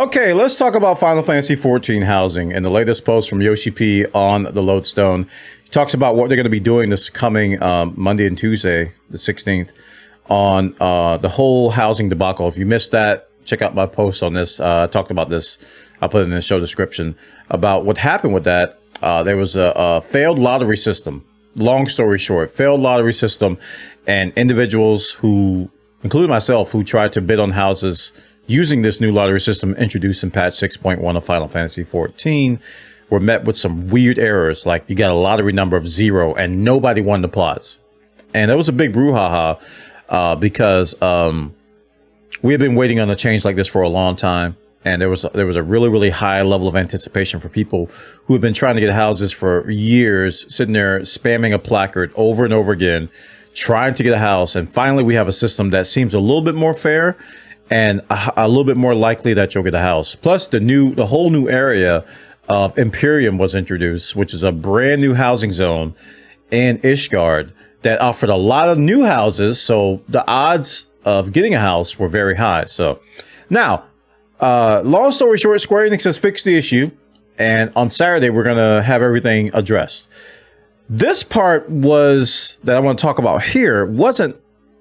Okay, let's talk about Final Fantasy XIV housing and the latest post from Yoshi P on the Lodestone. He talks about what they're going to be doing this coming Monday and Tuesday, the 16th, on the whole housing debacle. If you missed that, check out my post on this. I talked about this. I'll put it in the show description about what happened with that. There was a failed lottery system. Long story short, failed lottery system, and individuals who, including myself, who tried to bid on houses using this new lottery system introduced in patch 6.1 of Final Fantasy XIV were met with some weird errors, like you got a lottery number of 0 and nobody won the plots. And it was a big brouhaha because we had been waiting on a change like this for a long time. And there was a really, really high level of anticipation for people who have been trying to get houses for years, sitting there spamming a placard over and over again, trying to get a house. And finally, we have a system that seems a little bit more fair and a little bit more likely that you'll get a house. Plus, the whole new area of Imperium was introduced, which is a brand new housing zone in Ishgard that offered a lot of new houses. So the odds of getting a house were very high. So now, long story short, Square Enix has fixed the issue, and on Saturday we're gonna have everything addressed. This part that I want to talk about here wasn't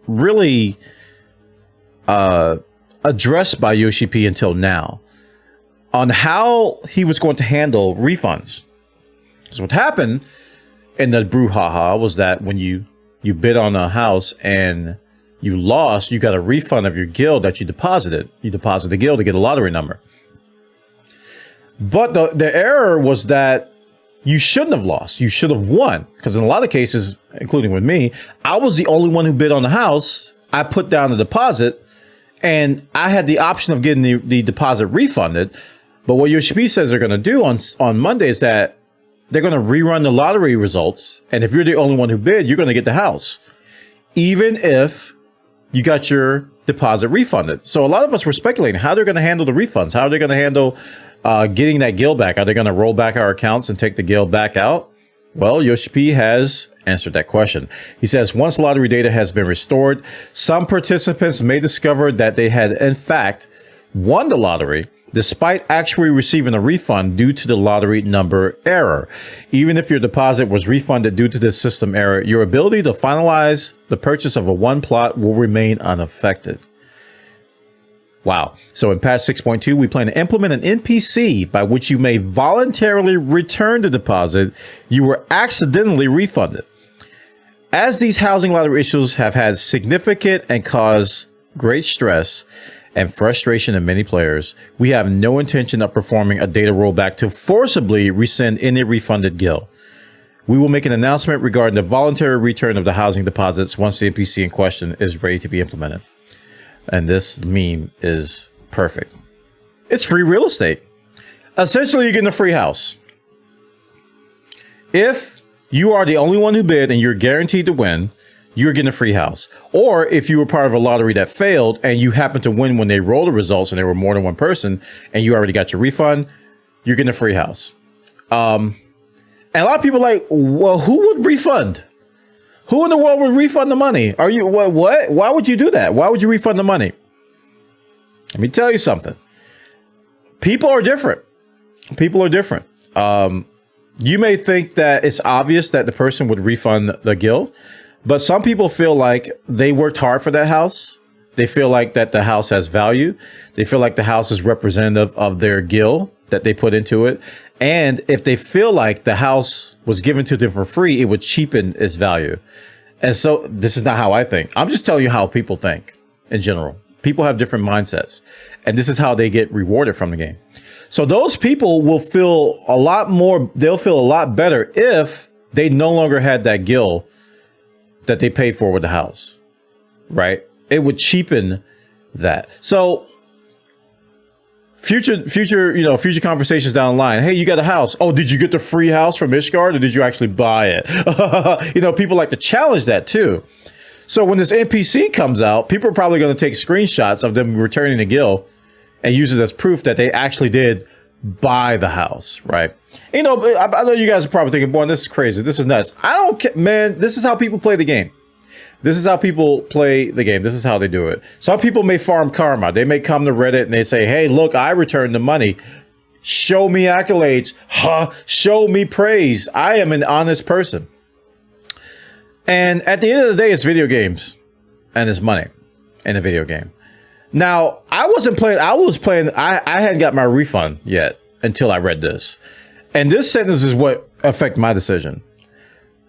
really addressed by Yoshi P until now on how he was going to handle refunds. Because what happened in the brouhaha was that when you bid on a house and you lost, you got a refund of your guild that you deposited. You deposit the guild to get a lottery number. But the error was that you shouldn't have lost. You should have won. Because in a lot of cases, including with me, I was the only one who bid on the house. I put down the deposit and I had the option of getting the deposit refunded. But what Yoshi P says they're going to do on Monday is that they're going to rerun the lottery results. And if you're the only one who bid, you're going to get the house, even if you got your deposit refunded. So a lot of us were speculating how they're going to handle the refunds. How are they going to handle getting that guild back? Are they going to roll back our accounts and take the guild back out? Well, Yoshi P has answered that question. He says, once lottery data has been restored, some participants may discover that they had, in fact, won the lottery despite actually receiving a refund due to the lottery number error. Even if your deposit was refunded due to this system error, your ability to finalize the purchase of a one plot will remain unaffected. Wow. So in patch 6.2, we plan to implement an NPC by which you may voluntarily return the deposit you were accidentally refunded. As these housing lottery issues have had significant and caused great stress and frustration in many players, we have no intention of performing a data rollback to forcibly rescind any refunded guild. We will make an announcement regarding the voluntary return of the housing deposits once the NPC in question is ready to be implemented. And this meme is perfect. It's free real estate. Essentially, you're getting a free house. If you are the only one who bid and you're guaranteed to win, you're getting a free house. Or if you were part of a lottery that failed and you happened to win when they rolled the results and there were more than one person and you already got your refund, you're getting a free house. And a lot of people are like, well, who would refund? Who in the world would refund the money? Are you what? Why would you do that? Why would you refund the money? Let me tell you something. People are different. People are different. You may think that it's obvious that the person would refund the guild, but some people feel like they worked hard for that house. They feel like that the house has value. They feel like the house is representative of their guild that they put into it. And if they feel like the house was given to them for free, it would cheapen its value. And so this is not how I think. I'm just telling you how people think in general. People have different mindsets, and this is how they get rewarded from the game. So those people will feel a lot more, they'll feel a lot better if they no longer had that guild that they paid for with the house, right? It would cheapen that. So future conversations down the line. Hey, you got a house. Oh, did you get the free house from Ishgard or did you actually buy it? People like to challenge that too. So when this NPC comes out, people are probably going to take screenshots of them returning the guild and use it as proof that they actually did buy the house, right? I know you guys are probably thinking, boy, this is crazy. This is nuts. I don't care, man. This is how people play the game. This is how people play the game. This is how they do it. Some people may farm karma. They may come to Reddit and they say, hey, look, I returned the money. Show me accolades. Show me praise. I am an honest person. And at the end of the day, it's video games and it's money in a video game. Now, I wasn't playing. I hadn't got my refund yet until I read this. And this sentence is what affected my decision.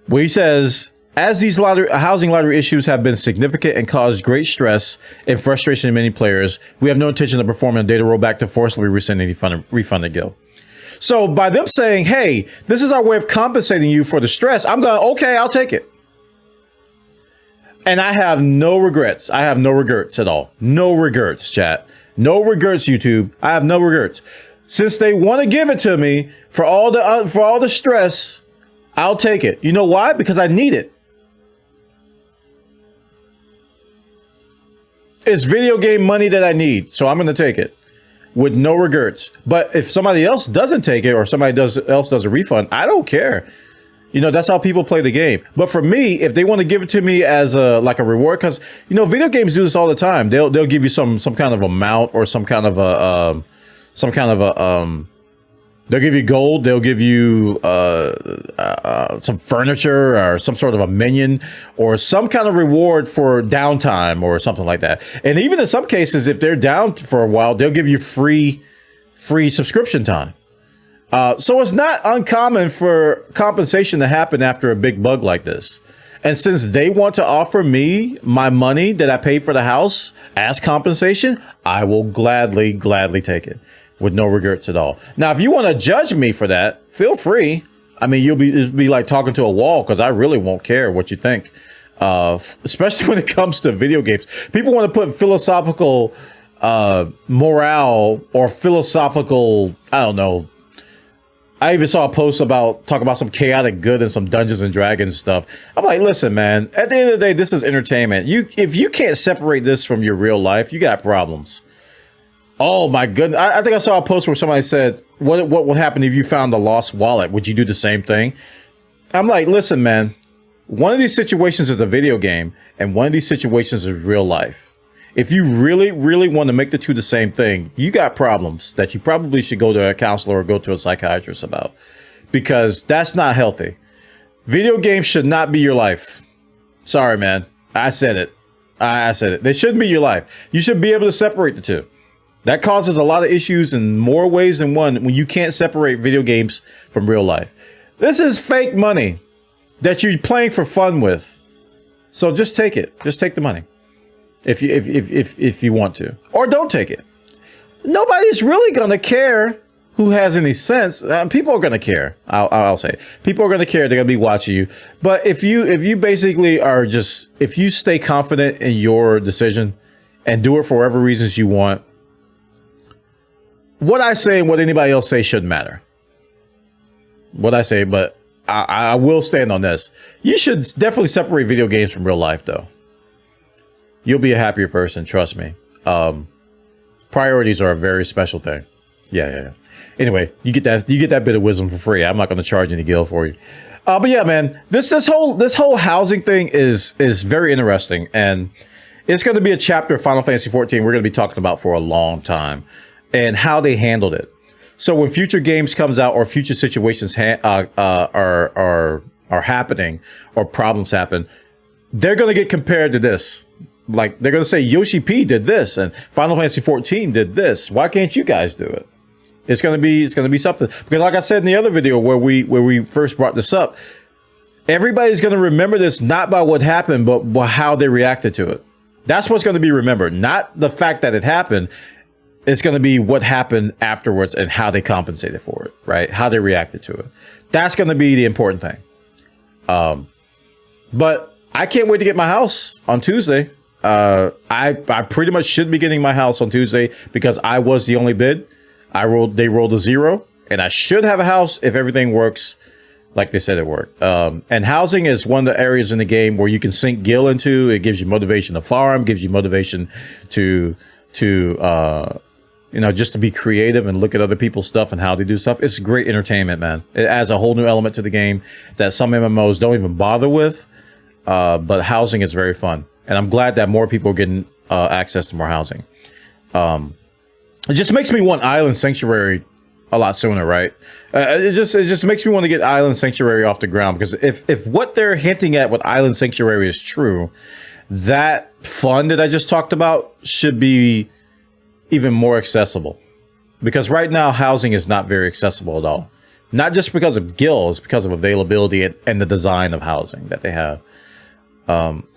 Where he says, as these housing lottery issues have been significant and caused great stress and frustration in many players, we have no intention of performing a data rollback to forcibly rescind any refunded guild. So by them saying, hey, this is our way of compensating you for the stress, I'm going, okay, I'll take it. And I have no regrets. I have no regrets at all. No regrets, chat. No regrets, YouTube. I have no regrets. Since they want to give it to me for all the stress, I'll take it. You know why? Because I need it. It's video game money that I need, so I'm going to take it with no regrets. But if somebody else doesn't take it or somebody else does a refund, I don't care. You know, that's how people play the game. But for me, if they want to give it to me as a reward, because you know, video games do this all the time. They'll give you some kind of amount or some kind of a they'll give you gold. They'll give you some furniture or some sort of a minion or some kind of reward for downtime or something like that. And even in some cases, if they're down for a while, they'll give you free subscription time. So it's not uncommon for compensation to happen after a big bug like this. And since they want to offer me my money that I paid for the house as compensation, I will gladly take it with no regrets at all. Now, if you want to judge me for that, feel free. I mean, it'll be like talking to a wall because I really won't care what you think, especially when it comes to video games. People want to put philosophical morale or philosophical, I don't know. I even saw a post talk about some chaotic good and some Dungeons and Dragons stuff. I'm like, listen, man, at the end of the day, this is entertainment. If you can't separate this from your real life, you got problems. Oh my goodness. I think I saw a post where somebody said, what would happen if you found a lost wallet? Would you do the same thing? I'm like, listen, man, one of these situations is a video game and one of these situations is real life. If you really, really want to make the two the same thing, you got problems that you probably should go to a counselor or go to a psychiatrist about, because that's not healthy. Video games should not be your life. Sorry, man. I said it. I said it. They shouldn't be your life. You should be able to separate the two. That causes a lot of issues in more ways than one when you can't separate video games from real life. This is fake money that you're playing for fun with. So just take it. Just take the money. If you want to, or don't take it. Nobody's really going to care who has any sense. People are going to care. I'll say people are going to care. They're going to be watching you. But if you basically are if you stay confident in your decision and do it for whatever reasons you want, what I say and what anybody else say shouldn't matter. What I say, but I will stand on this. You should definitely separate video games from real life, though. You'll be a happier person, trust me. Priorities are a very special thing. Yeah. Anyway, you get that bit of wisdom for free. I'm not going to charge any guild for you. But yeah, man, this whole housing thing is very interesting, and it's going to be a chapter of Final Fantasy 14 we're going to be talking about for a long time, and how they handled it. So when future games comes out or future situations are happening or problems happen, they're going to get compared to this. Like, they're going to say Yoshi P did this and Final Fantasy 14 did this. Why can't you guys do it? It's going to be something. Because like I said in the other video where we first brought this up, everybody's going to remember this not by what happened, but how they reacted to it. That's what's going to be remembered. Not the fact that it happened. It's going to be what happened afterwards and how they compensated for it, right? How they reacted to it. That's going to be the important thing. But I can't wait to get my house on Tuesday. I pretty much should be getting my house on Tuesday because I was the only bid. They rolled a 0, and I should have a house if everything works like they said it worked. And housing is one of the areas in the game where you can sink gil into. It gives you motivation to farm, gives you motivation to just to be creative and look at other people's stuff and how they do stuff. It's great entertainment, man. It adds a whole new element to the game that some MMOs don't even bother with. but housing is very fun, and I'm glad that more people are getting access to more housing. It just makes me want Island Sanctuary a lot sooner, right? It just makes me want to get Island Sanctuary off the ground, because if what they're hinting at with Island Sanctuary is true, that fund that I just talked about should be even more accessible, because right now housing is not very accessible at all. Not just because of guilds, because of availability and the design of housing that they have.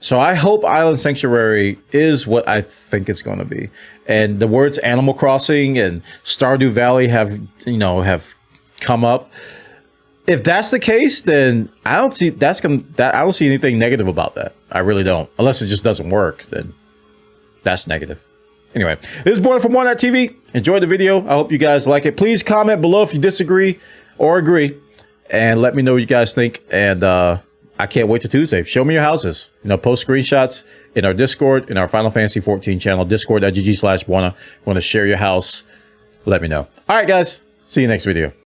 So I hope Island Sanctuary is what I think it's going to be. And the words Animal Crossing and Stardew Valley have come up. If that's the case, then I don't see I don't see anything negative about that. I really don't. Unless it just doesn't work, then that's negative. Anyway, this is Bwana from Bwana.tv. Enjoyed the video. I hope you guys like it. Please comment below if you disagree or agree, and let me know what you guys think. And I can't wait till Tuesday. Show me your houses. Post screenshots in our Discord, in our Final Fantasy 14 channel, discord.gg/Bwana. Want to share your house? Let me know. All right, guys. See you next video.